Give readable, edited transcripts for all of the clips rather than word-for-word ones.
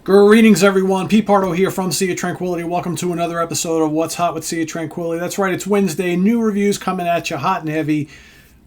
Greetings, everyone. Pete Pardo here from Sea of Tranquility. Welcome to another episode of What's Hot with Sea of Tranquility. That's right, it's Wednesday. New reviews coming at you hot and heavy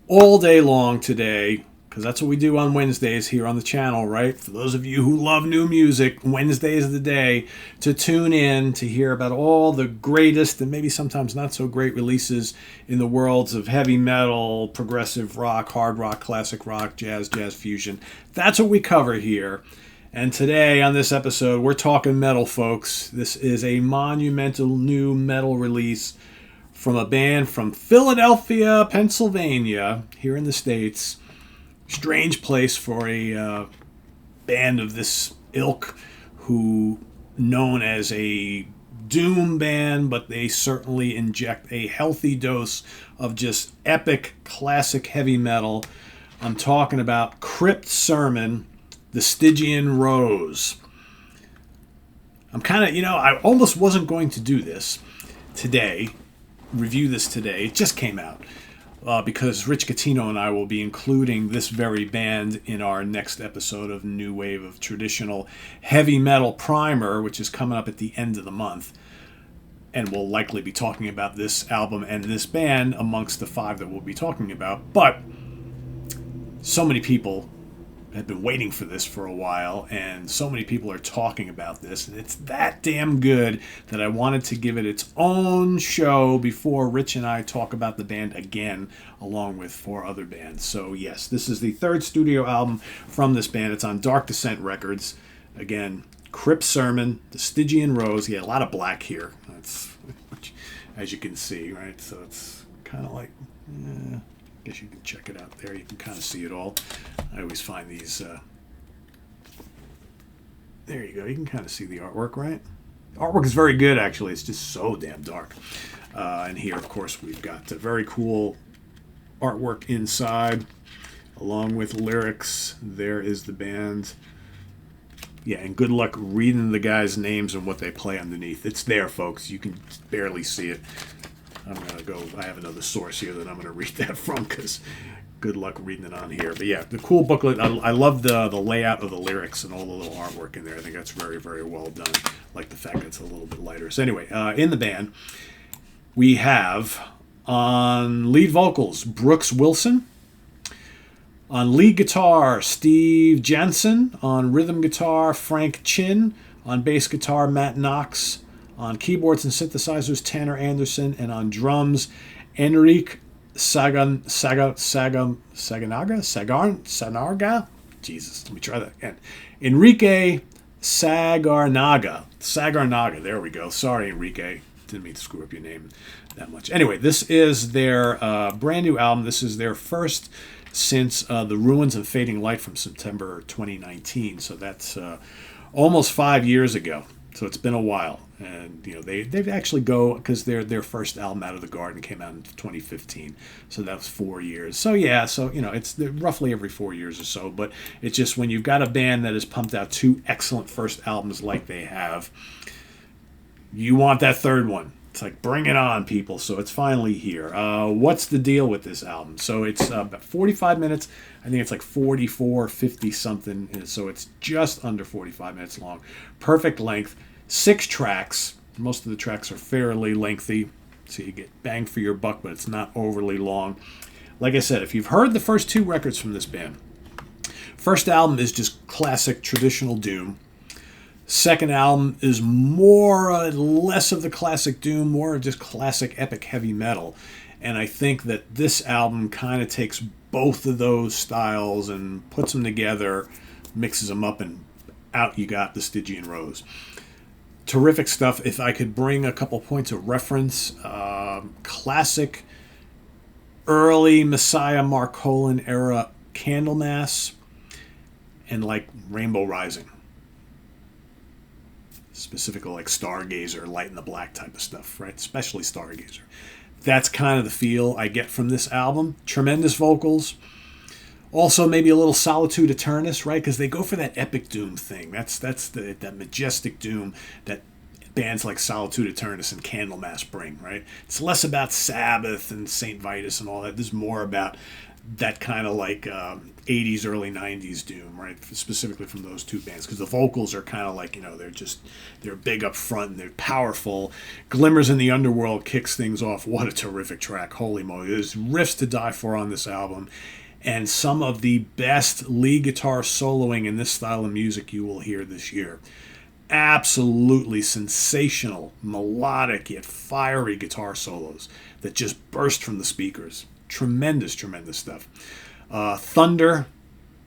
all day long today, because that's what we do on Wednesdays here on the channel, right? For those of you who love new music, Wednesday is the day to tune in to hear about all the greatest and maybe sometimes not so great releases in the worlds of heavy metal, progressive rock, hard rock, classic rock, jazz fusion. That's what we cover here. And today on this episode, we're talking metal, folks. This is a monumental new metal release from a band from Philadelphia, Pennsylvania, here in the States. Strange place for a band of this ilk, who known as a doom band, but they certainly inject a healthy dose of just epic, classic heavy metal. I'm talking about Crypt Sermon, the Stygian Rose. I'm kind of, I almost wasn't going to do this today, review this today. It just came out because Rich Catino and I will be including this very band in our next episode of New Wave of Traditional Heavy Metal Primer, which is coming up at the end of the month. And we'll likely be talking about this album and this band amongst the 5 that we'll be talking about. But so many people have been waiting for this for a while, and so many people are talking about this, and it's that damn good that I wanted to give it its own show before Rich and I talk about the band again, along with 4 other bands. So yes, this is the 3rd studio album from this band. It's on Dark Descent Records. Again, Crypt Sermon, the Stygian Rose. Yeah, a lot of black here. That's, as you can see, right? So it's kind of like, I guess you can check it out there. You can kind of see it all. I always find these, there you go. You can kind of see the artwork, right? The artwork is very good, actually. It's just so damn dark. And here, of course, we've got very cool artwork inside, along with lyrics. There is the band. Yeah, and good luck reading the guys' names and what they play underneath. It's there, folks. You can barely see it. I'm going to go, I have another source here that I'm going to read that from, because good luck reading it on here. But yeah, the cool booklet. I love the layout of the lyrics and all the little artwork in there. I think that's very, very well done. I like the fact that it's a little bit lighter. So anyway, in the band, we have on lead vocals, Brooks Wilson. On lead guitar, Steve Jansen. On rhythm guitar, Frank Chin. On bass guitar, Matt Knox. On keyboards and synthesizers, Tanner Anderson. And on drums, Enrique Sagarnaga? Jesus, let me try that again. Enrique Sagarnaga. There we go. Sorry, Enrique. Didn't mean to screw up your name that much. Anyway, this is their brand new album. This is their first since The Ruins and Fading Light from September 2019. So that's almost 5 years ago. So it's been a while. And they've actually go, because their first album, Out of the Garden, came out in 2015. So that was 4 years. So yeah, it's roughly every 4 years or so. But it's just when you've got a band that has pumped out 2 excellent first albums like they have, you want that third one. It's like, bring it on, people. So it's finally here. What's the deal with this album? So it's about 45 minutes. I think it's like 44, 50 something. And so it's just under 45 minutes long. Perfect length. 6 tracks. Most of the tracks are fairly lengthy, so you get bang for your buck, but it's not overly long. Like I said, if you've heard the first 2 records from this band, first album is just classic traditional doom. Second album is less of the classic doom, more of just classic epic heavy metal. And I think that this album kind of takes both of those styles and puts them together, mixes them up, and out you got the Stygian Rose. Terrific stuff. If I could bring a couple points of reference, classic early Messiah Marcolin era Candlemass and like Rainbow Rising. Specifically like Stargazer, Light in the Black type of stuff, right? Especially Stargazer. That's kind of the feel I get from this album. Tremendous vocals. Also, maybe a little Solitude Aeternus, right? Because they go for that epic doom thing. That's that majestic doom that bands like Solitude Aeternus and Candlemass bring, right? It's less about Sabbath and St. Vitus and all that. This is more about that kind of like 80s, early 90s doom, right? Specifically from those two bands, because the vocals are kind of like, they're big up front and they're powerful. Glimmers in the Underworld kicks things off. What a terrific track. Holy moly. There's riffs to die for on this album, and some of the best lead guitar soloing in this style of music you will hear this year. Absolutely sensational, melodic yet fiery guitar solos that just burst from the speakers. Tremendous, tremendous stuff. Thunder,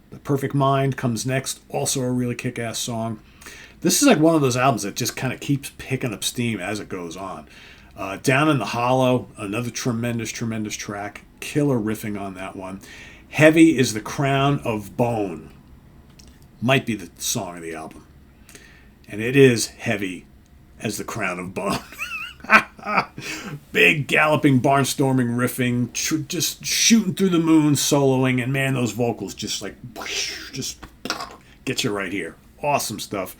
The Perfect Mind comes next. Also a really kick-ass song. This is like one of those albums that just kind of keeps picking up steam as it goes on. Down in the Hollow, another tremendous, tremendous track. Killer riffing on that one. Heavy is the Crown of Bone. Might be the song of the album. And it is heavy as the Crown of Bone. Big galloping, barnstorming riffing, just shooting through the moon, soloing, and man, those vocals just get you right here. Awesome stuff.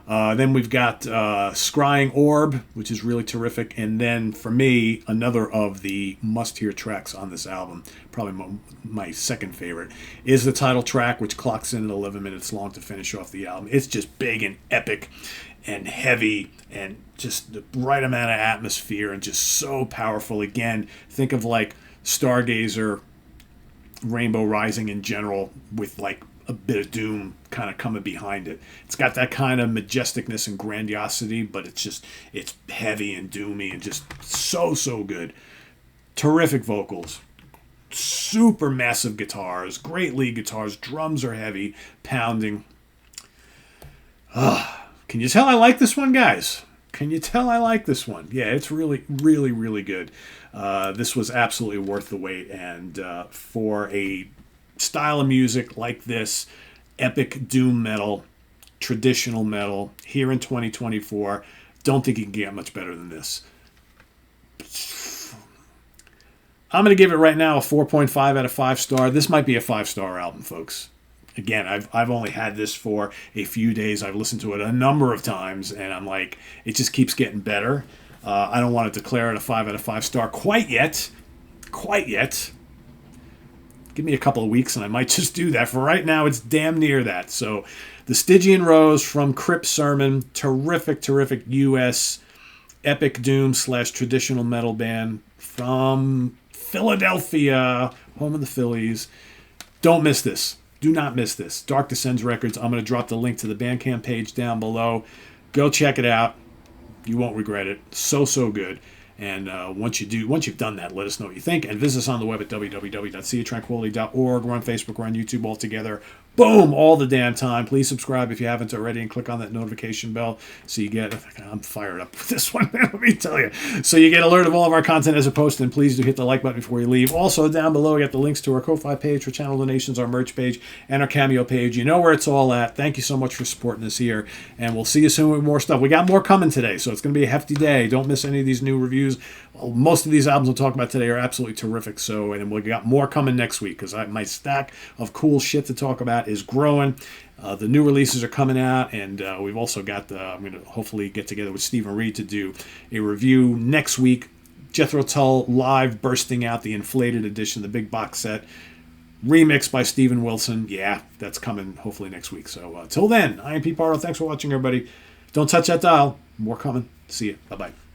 Then we've got Scrying Orb, which is really terrific. And then, for me, another of the must-hear tracks on this album, probably my second favorite, is the title track, which clocks in at 11 minutes long to finish off the album. It's just big and epic and heavy and just the right amount of atmosphere and just so powerful. Again, think of like Stargazer, Rainbow Rising in general, with like a bit of doom kind of coming behind it. It's got that kind of majesticness and grandiosity, but it's heavy and doomy and just so good. Terrific vocals, super massive guitars, great lead guitars, drums are heavy, pounding. Can you tell I like this one, guys? Can you tell I like this one? Yeah, it's really, really, really good. This was absolutely worth the wait, and for a style of music like this, epic doom metal, traditional metal, here in 2024, don't think you can get much better than this. I'm going to give it right now a 4.5 out of 5 star. This might be a 5-star album, folks. Again, I've only had this for a few days. I've listened to it a number of times, and I'm like, it just keeps getting better. I don't want to declare it a 5 out of 5 star quite yet. Give me a couple of weeks, and I might just do that. For right now, it's damn near that. So, the Stygian Rose from Crypt Sermon, terrific U.S. epic doom / traditional metal band from Philadelphia, home of the Phillies. Don't miss this. Do not miss this. Dark Descends Records. I'm going to drop the link to the Bandcamp page down below. Go check it out. You won't regret it. So good. And once you've done that, let us know what you think. And visit us on the web at www.seatranquility.org. We're on Facebook. We're on YouTube all together. Boom! All the damn time. Please subscribe if you haven't already and click on that notification bell so you get... I'm fired up with this one, man, let me tell you. So you get alert of all of our content as it posted, and please do hit the like button before you leave. Also, down below, we got the links to our Ko-Fi page for channel donations, our merch page, and our Cameo page. You know where it's all at. Thank you so much for supporting us here, and we'll see you soon with more stuff. We got more coming today, so it's going to be a hefty day. Don't miss any of these new reviews. Most of these albums we'll talk about today are absolutely terrific, and we got more coming next week, because my stack of cool shit to talk about is growing. The new releases are coming out, and we've also got I'm going to hopefully get together with Stephen Reed to do a review next week. Jethro Tull live bursting out the inflated edition, the big box set, remixed by Steven Wilson. Yeah, that's coming hopefully next week. So till then, I am Pete Pardo. Thanks for watching, everybody. Don't touch that dial. More coming. See you. Bye-bye.